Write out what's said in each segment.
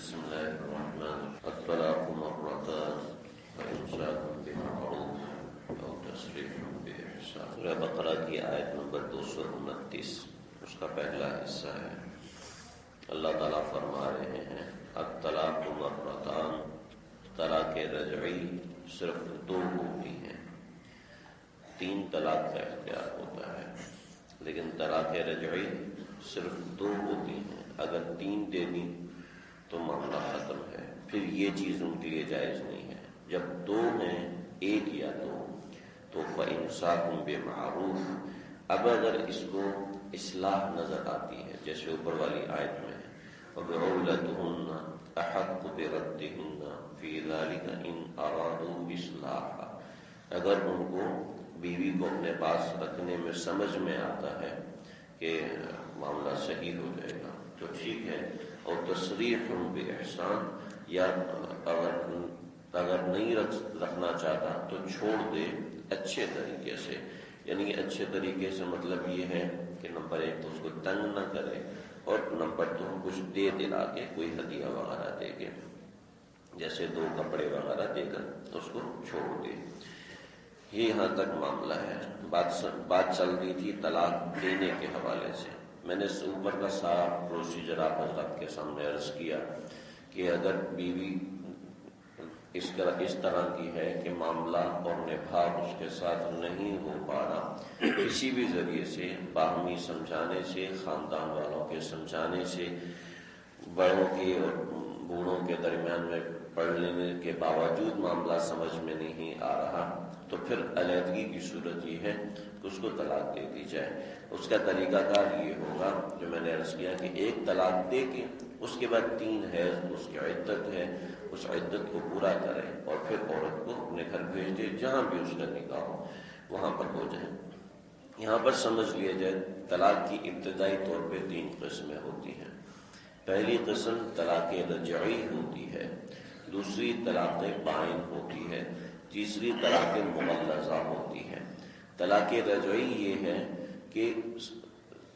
بسم الله الرحمن الرحيم. الطلاق مرتان فإمساك بمعروف أو تسريح بإحسان. سورہ بقرہ کی آیت نمبر 229، اس کا پہلا حصہ ہے. اللہ تعالیٰ فرما رہے ہیں الطلاق مرتان، طلاق رجعی صرف 2 ہوتی ہیں. 3 طلاق کا اختیار ہوتا ہے، لیکن طلاق رجعی صرف 2 ہوتی ہیں. اگر 3 دے دی تو معاملہ ختم ہے، پھر یہ چیز ان کے لیے جائز نہیں ہے. جب 2 ہیں، 1 یا 2، تو فَإِمْسَاكٌ بِمَعْرُوف. اب اگر اس کو اصلاح نظر آتی ہے، جیسے اوپر والی آیت میں ہے وَبِعُولَتُهُنَّ أَحَقُّ بِرَدِّهِنَّ فِي ذَلِكَ إِنْ أَرَادُوا إِصْلَاحًا. اگر ان کو بیوی کو اپنے پاس رکھنے میں سمجھ میں آتا ہے کہ معاملہ صحیح ہو جائے گا تو ٹھیک ہے. اور تصریح بِإِحْسَان، یا اگر نہیں رکھنا چاہتا تو چھوڑ دے اچھے طریقے سے. یعنی اچھے طریقے سے مطلب یہ ہے کہ نمبر 1 تو اس کو تنگ نہ کرے، اور نمبر 2 کچھ دے دلا کے، کوئی ہدیہ وغیرہ دے کے، جیسے 2 کپڑے وغیرہ دے کر اس کو چھوڑ دے. یہ یہاں تک معاملہ ہے. بات چل رہی تھی طلاق دینے کے حوالے سے. میں نے اوپر کا سارا پروسیجر آپ حضرات کے سامنے عرض کیا کہ اگر بیوی اس طرح کی ہے کہ معاملہ اور نبھاؤ اس کے ساتھ نہیں ہو پا رہا، کسی بھی ذریعے سے، باہمی سمجھانے سے، خاندان والوں کے سمجھانے سے، بڑوں کے اور بوڑھوں کے درمیان میں پڑھ لینے کے باوجود معاملہ سمجھ میں نہیں آ رہا، تو پھر علیحدگی کی صورت یہ ہے کہ اس کو طلاق دے دی جائے. اس کا طریقہ کار یہ ہوگا جو میں نے عرض کیا کہ 1 طلاق دے کے اس کے بعد 3 حیض اس کی عدت ہے، اس عدت کو پورا کرے اور پھر عورت کو اپنے گھر بھیج دے، جہاں بھی اس کا نکاح ہو وہاں پر ہو جائے. یہاں پر سمجھ لیا جائے طلاق کی ابتدائی طور پہ 3 قسمیں ہوتی ہیں. پہلی قسم طلاق رجعی ہوتی ہے، دوسری طلاق بائن ہوتی ہے، تیسری طلاق مغلظہ ہوتی ہے. طلاق رجعی یہ ہے کہ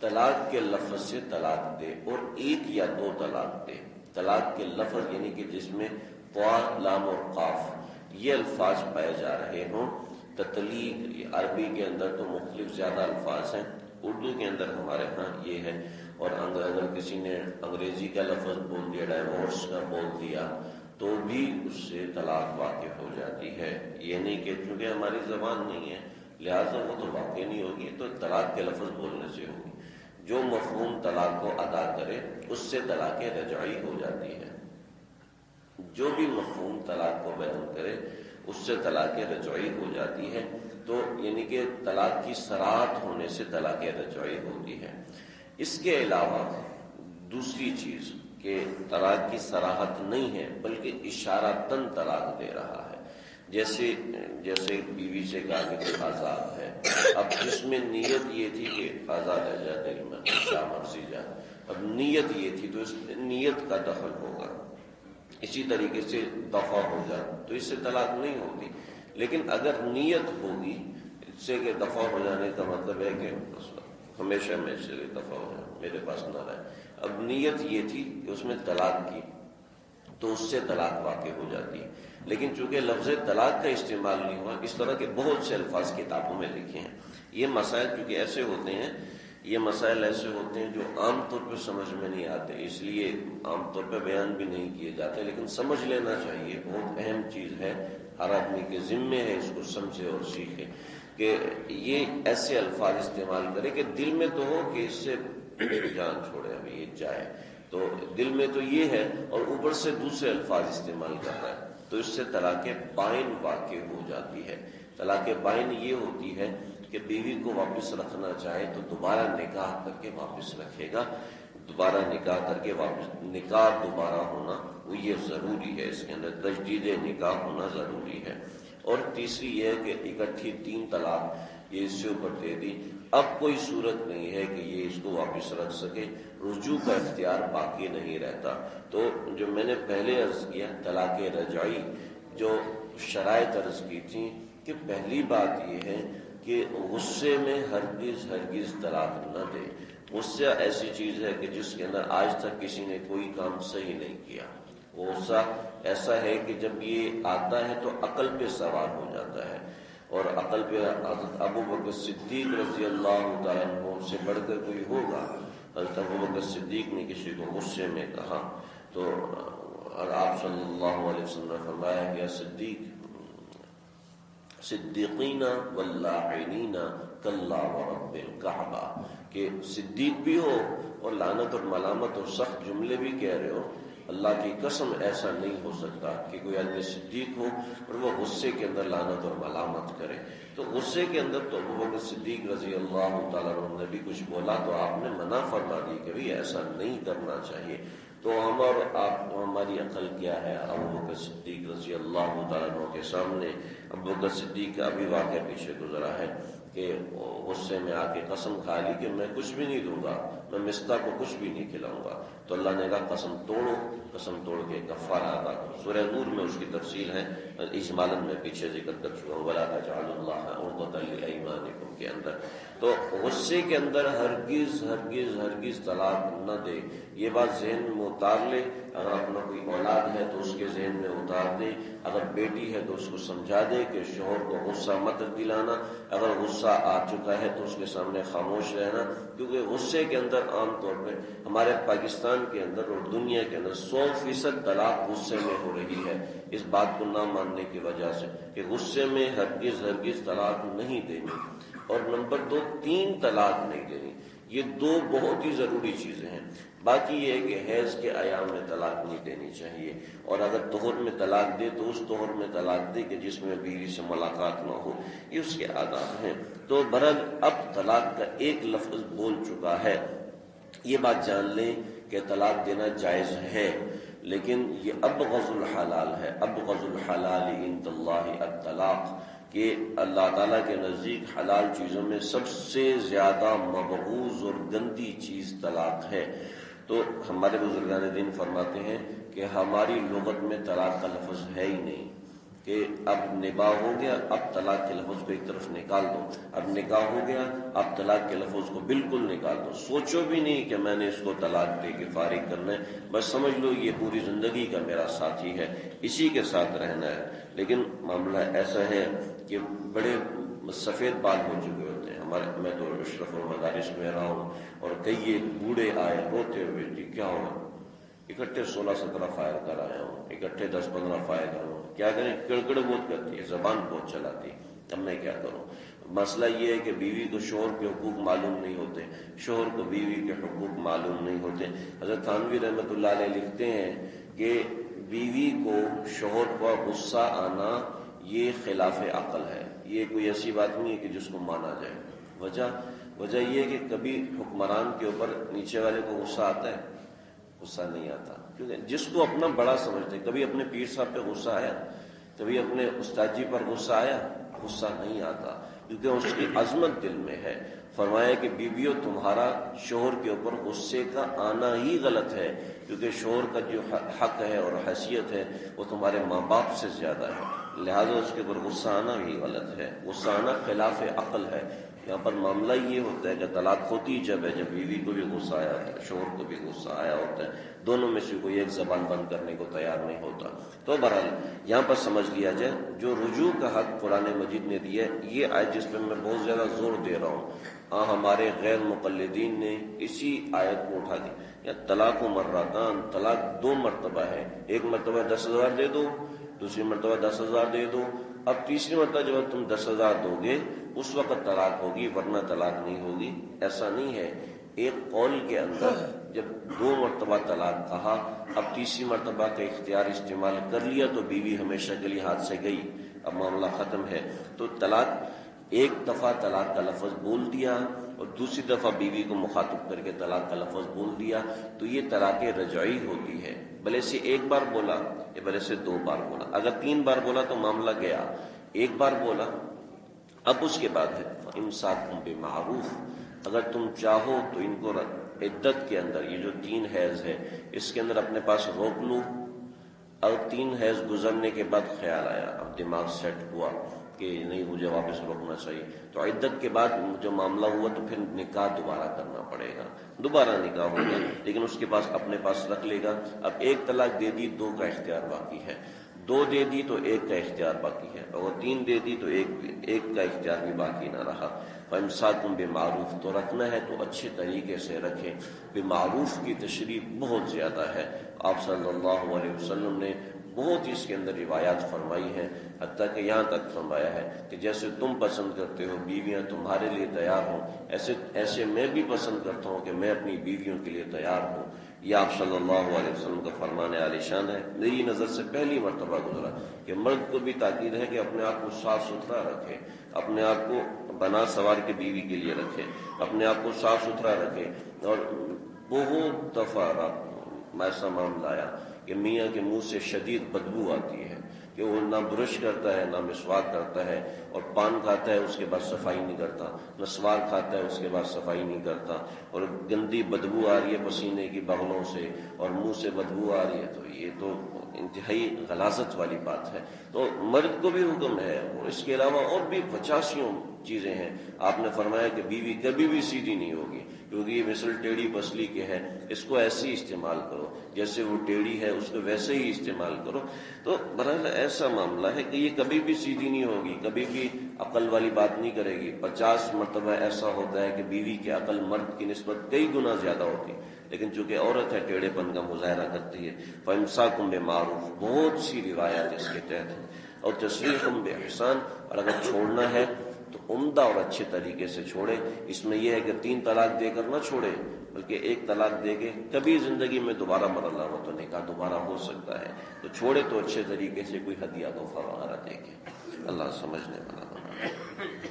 طلاق کے لفظ سے طلاق دے اور 1 یا 2 طلاق دے. طلاق کے لفظ یعنی کہ جس میں طا، لام اور قاف یہ الفاظ پائے جا رہے ہوں. تطلیق عربی کے اندر تو مختلف زیادہ الفاظ ہیں، اردو کے اندر ہمارے ہاں یہ ہے. اور اگر کسی نے انگریزی کا لفظ بول دیا، ڈائیورس کا بول دیا، تو بھی اس سے طلاق واقع ہو جاتی ہے. یہ نہیں کہ چونکہ ہماری زبان نہیں ہے لہٰذا وہ تو واقع نہیں ہوگی، تو طلاق کے لفظ بولنے سے ہوگی. جو مفہوم طلاق کو ادا کرے اس سے طلاق رجعی ہو جاتی ہے. جو بھی مفہوم طلاق کو بیان کرے اس سے طلاق رجعی ہو جاتی ہے. تو یعنی کہ طلاق کی صراحت ہونے سے طلاق رجعی ہوتی ہے. اس کے علاوہ دوسری چیز کہ طلاق کی صراحت نہیں ہے بلکہ اشارتاً طلاق دے رہا ہے. جیسے بیوی سے کہا کہ تو آزاد ہے، اب جس میں نیت یہ تھی کہ آزاد ہے جا تیری مرضی، شاہ مرضی جا، اب نیت یہ تھی تو اس نیت کا دخل ہوگا. اسی طریقے سے دفع ہو جائے تو اس سے طلاق نہیں ہوتی. لیکن اگر نیت ہوگی اس سے کہ دفع ہو جانے کا مطلب ہے کہ ہمیشہ میں سے دفع ہو جائے، میرے پاس نہ رہے. اب نیت یہ تھی کہ اس میں طلاق کی تو اس سے طلاق واقع ہو جاتی ہے. لیکن چونکہ لفظ طلاق کا استعمال نہیں ہوا، اس طرح کے بہت سے الفاظ کتابوں میں لکھے ہیں. یہ مسائل چونکہ ایسے ہوتے ہیں، یہ مسائل ایسے ہوتے ہیں جو عام طور پہ سمجھ میں نہیں آتے، اس لیے عام طور پہ بیان بھی نہیں کیے جاتے. لیکن سمجھ لینا چاہیے، بہت اہم چیز ہے، ہر آدمی کے ذمے ہے اس کو سمجھے اور سیکھے کہ یہ ایسے الفاظ استعمال کرے کہ دل میں تو ہو کہ اس سے جان چھوڑے، ابھی یہ جائے، تو دل میں تو یہ ہے اور اوپر سے دوسرے الفاظ استعمال کر رہا ہے، تو اس سے طلاق بائن واقع ہو جاتی ہے. طلاق بائن یہ ہوتی ہے کہ بیوی کو واپس رکھنا چاہے تو دوبارہ نکاح کر کے واپس رکھے گا. دوبارہ نکاح کر کے واپس، نکاح دوبارہ ہونا وہ یہ ضروری ہے، اس کے اندر تجدید نکاح ہونا ضروری ہے. اور تیسری یہ ہے کہ اکٹھی 3 طلاق یہ اس سے اوپر دے دی، اب کوئی صورت نہیں ہے کہ یہ اس کو واپس رکھ سکے، رجوع کا اختیار باقی نہیں رہتا. تو جو میں نے پہلے عرض کیا طلاق رجعی، جو شرائط عرض کی تھی کہ پہلی بات یہ ہے کہ غصے میں ہرگز طلاق نہ دے. غصہ ایسی چیز ہے کہ جس کے اندر آج تک کسی نے کوئی کام صحیح نہیں کیا، وہ غصہ ایسا ہے کہ جب یہ آتا ہے تو عقل پہ سوار ہو جاتا ہے، اور عقل پہ حضرت ابو بکر صدیق رضی اللہ تعالیٰ عنہ سے بڑھ کر کوئی ہوگا۔ حضرت ابو بکر صدیق نے کسی کو غصے میں کہا تو آپ صلی اللہ علیہ وسلم نے فرمایا کہ صدیقین واللاعنین کاللہ ورب الکعبہ، کہ صدیق بھی ہو اور لعنت اور ملامت اور سخت جملے بھی کہہ رہے ہو، اللہ کی قسم ایسا نہیں ہو سکتا کہ کوئی آدمی صدیق ہو اور وہ غصے کے اندر لعنت اور ملامت کرے۔ تو غصے کے اندر تو ابو بکر صدیق رضی اللہ تعالیٰ عنہ نے بھی کچھ بولا تو آپ نے منع فرما دی کہ بھئی ایسا نہیں کرنا چاہیے۔ تو ہم اور آپ، ہماری عقل کیا ہے؟ ابو بکر صدیق رضی اللہ تعالیٰ عنہ کے سامنے ابو بکر صدیق کا ابھی واقعہ پیچھے گزرا ہے کہ غصے میں آ کے قسم کھا لی کہ میں کچھ بھی نہیں دوں گا، میں مصطح کو کچھ بھی نہیں کھلاؤں گا۔ تو اللہ نے کہا قسم توڑو، قسم توڑ کے کفارہ ادا کرو۔ سورہ نور میں اس کی تفصیل ہے، اجمالاً میں پیچھے ذکر کر چکا ہوں، وَلَا تَجْعَلُوا اللَّهَ عُرْضَةً لِأَيْمَانِكُمْ کے اندر۔ تو غصے کے اندر ہرگز ہرگز ہرگز طلاق نہ دے، یہ بات ذہن میں اتار لے۔ اگر اپنا کوئی اولاد ہے تو اس کے ذہن میں اتار دے، اگر بیٹی ہے تو اس کو سمجھا دے کہ شوہر کو غصہ مت دلانا، اگر غصہ آ چکا ہے تو اس کے سامنے خاموش رہنا، کیونکہ غصے کے اندر عام طور پہ ہمارے پاکستان کے اندر اور دنیا کے اندر 100% طلاق غصے میں ہو رہی ہے، اس بات کو نہ ماننے کی وجہ سے کہ غصے میں ہرگز ہرگز طلاق نہیں دینی، اور نمبر 2 3 طلاق نہیں دینی۔ یہ 2 بہت ہی ضروری چیزیں ہیں۔ باقی یہ ہے کہ حیض کے ایام میں طلاق نہیں دینی چاہیے، اور اگر طہر میں طلاق دے تو اس طہر میں طلاق دے کہ جس میں بیوی سے ملاقات نہ ہو، یہ اس کے آداب ہیں۔ تو برحال اب طلاق کا ایک لفظ بول چکا ہے، یہ بات جان لیں کہ طلاق دینا جائز ہے، لیکن یہ ابغض الحلال ہے۔ ابغض الحلال عند اللہ الطلاق، کہ اللہ تعالیٰ کے نزدیک حلال چیزوں میں سب سے زیادہ مبغوض اور گندی چیز طلاق ہے۔ تو ہمارے بزرگان دین فرماتے ہیں کہ ہماری لغت میں طلاق کا لفظ ہے ہی نہیں، کہ اب نکاح ہو گیا اب طلاق کے لفظ کو ایک طرف نکال دو، اب نکاح ہو گیا اب طلاق کے لفظ کو بالکل نکال دو، سوچو بھی نہیں کہ میں نے اس کو طلاق دے کے فارغ کرنا ہے، بس سمجھ لو یہ پوری زندگی کا میرا ساتھی ہے، اسی کے ساتھ رہنا ہے۔ لیکن معاملہ ایسا ہے کہ بڑے سفید بال ہو چکے ہوتے ہیں ہمارے، میں تو اشرف المدارس میں رہا ہوں، اور کئی ایک بوڑھے آئے روتے ہوئے، جی کیا ہوگا؟ اکٹھے 16-17 فائر کر آیا ہوں، اکٹھے 10-15 فائر کر ہوں، کیا کریں؟ کڑکڑ بہت کرتی ہے، زبان بہت چلاتی ہے، اب میں کیا کروں؟ مسئلہ یہ ہے کہ بیوی کو شوہر کے حقوق معلوم نہیں ہوتے، شوہر کو بیوی کے حقوق معلوم نہیں ہوتے۔ حضرت تھانوی رحمۃ اللہ علیہ لکھتے ہیں کہ بیوی کو شوہر پر غصہ آنا یہ خلاف عقل ہے، یہ کوئی ایسی بات نہیں ہے کہ جس کو مانا جائے۔ وجہ یہ ہے کہ کبھی حکمران کے اوپر نیچے والے کو غصہ آتا ہے؟ غصہ نہیں آتا، کیونکہ جس کو اپنا بڑا سمجھتے، کبھی اپنے پیر صاحب پہ غصہ آیا، کبھی اپنے استاد جی پر غصہ آیا؟ غصہ نہیں آتا، کیونکہ اس کی عظمت دل میں ہے۔ فرمایا کہ بیویوں تمہارا شوہر کے اوپر غصے کا آنا ہی غلط ہے، کیونکہ شوہر کا جو حق ہے اور حیثیت ہے وہ تمہارے ماں باپ سے زیادہ ہے، لہذا اس کے اوپر غصہ آنا بھی غلط ہے، غصہ آنا خلاف عقل ہے۔ یہاں پر معاملہ یہ ہوتا ہے کہ طلاق ہوتی جب ہے جب بیوی کو بھی غصہ آیا ہوتا ہے، شوہر کو بھی غصہ آیا ہوتا ہے، دونوں میں سے کوئی ایک زبان بند کرنے کو تیار نہیں ہوتا۔ تو بہرحال یہاں پر سمجھ لیا جائے جو رجوع کا حق قرآن مجید نے دیا ہے، یہ آیت جس پہ میں بہت زیادہ زور دے رہا ہوں، ہمارے غیر مقلدین نے اسی آیت کو اٹھا دی۔ یا طلاق و مرتان، طلاق 2 مرتبہ ہے، ایک مرتبہ 10,000 دے دو، دوسری مرتبہ 10,000 دے دو، اب تیسری مرتبہ جب تم 10,000 دو گے اس وقت طلاق ہوگی، ورنہ طلاق نہیں ہوگی۔ ایسا نہیں ہے، ایک قول کے اندر جب 2 مرتبہ طلاق کہا، اب تیسری مرتبہ کا اختیار استعمال کر لیا تو بیوی ہمیشہ کے لیے ہاتھ سے گئی، اب معاملہ ختم ہے۔ تو طلاق ایک دفعہ طلاق کا لفظ بول دیا اور دوسری دفعہ بیوی کو مخاطب کر کے طلاق کا لفظ بول دیا تو یہ طلاق رجعی ہوتی ہے، بھلے سے ایک بار بولا یا بھلے سے 2 بار بولا۔ اگر 3 بار بولا تو معاملہ گیا، ایک بار بولا اب اس کے بعد ہے امساکم بمعروف، اگر تم چاہو تو ان کو عدت کے اندر یہ جو 3 حیض ہے اس کے اندر اپنے پاس روک لو، اور 3 حیض گزرنے کے بعد خیال آیا، اب دماغ سیٹ ہوا، کہ نہیں مجھے واپس روکنا چاہیے، تو عدت کے بعد جو معاملہ ہوا تو پھر نکاح دوبارہ کرنا پڑے گا، دوبارہ نکاح ہوگا، لیکن اس کے پاس اپنے پاس رکھ لے گا۔ اب ایک طلاق دے دی، 2 کا اختیار باقی ہے، 2 دے دی تو 1 کا اختیار باقی ہے، اور 3 دے دی تو ایک کا اختیار بھی باقی نہ رہا۔ فَإِمْسَاكٌ بِمَعْرُوف، تو رکھنا ہے تو اچھے طریقے سے رکھیں۔ بمعروف کی تشریح بہت زیادہ ہے، آپ صلی اللہ علیہ وسلم نے بہت ہی اس کے اندر روایات فرمائی ہیں، حتیٰ کہ یہاں تک فرمایا ہے کہ جیسے تم پسند کرتے ہو بیویاں تمہارے لیے تیار ہوں، ایسے میں بھی پسند کرتا ہوں کہ میں اپنی بیویوں کے لیے تیار ہوں۔ یہ آپ صلی اللہ علیہ وسلم کا فرمان عالی شان ہے۔ میری نظر سے پہلی مرتبہ گزرا کہ مرد کو بھی تاکید ہے کہ اپنے آپ کو صاف ستھرا رکھے، اپنے آپ کو بنا سوار کے بیوی کے لیے رکھے، اپنے آپ کو صاف ستھرا رکھے۔ اور بہت دفعہ ایسا معاملہ آیا کہ میاں کے منہ سے شدید بدبو آتی ہے کہ وہ نہ برش کرتا ہے، نہ مسواک کرتا ہے، اور پان کھاتا ہے اس کے بعد صفائی نہیں کرتا، نسوار کھاتا ہے اس کے بعد صفائی نہیں کرتا، اور گندی بدبو آ رہی ہے پسینے کی بغلوں سے اور منہ سے بدبو آ رہی ہے، تو یہ تو انتہائی غلاظت والی بات ہے۔ تو مرد کو بھی حکم ہے، اور اس کے علاوہ اور بھی 50 چیزیں ہیں۔ آپ نے فرمایا کہ بیوی کبھی بھی سیدھی نہیں ہوگی، کیونکہ یہ مثل ٹیڑھی پسلی کے ہے، اس کو ایسے ہی استعمال کرو جیسے وہ ٹیڑھی ہے، اس کو ویسے ہی استعمال کرو۔ تو بہرحال ایسا معاملہ ہے کہ یہ کبھی بھی سیدھی نہیں ہوگی، کبھی بھی عقل والی بات نہیں کرے گی۔ 50 مرتبہ ایسا ہوتا ہے کہ بیوی کی عقل مرد کی نسبت کئی گنا زیادہ ہوتی، لیکن چونکہ عورت ہے ٹیڑھے پن کا مظاہرہ کرتی ہے۔ فَإِمْسَاكٌ بِمَعْرُوف، بہت سی روایات اس کے تحت ہیں، اور تسریحٌ بِإِحْسَان، اور اگر چھوڑنا ہے تو عمدہ اور اچھے طریقے سے چھوڑے۔ اس میں یہ ہے کہ 3 طلاق دے کر نہ چھوڑے، بلکہ 1 طلاق دے کے کبھی زندگی میں دوبارہ مرلہ ہو تو نکاح دوبارہ ہو سکتا ہے، تو چھوڑے تو اچھے طریقے سے کوئی ہدیہ تحفہ وغیرہ دے کے۔ اللہ سمجھنے والا بنا۔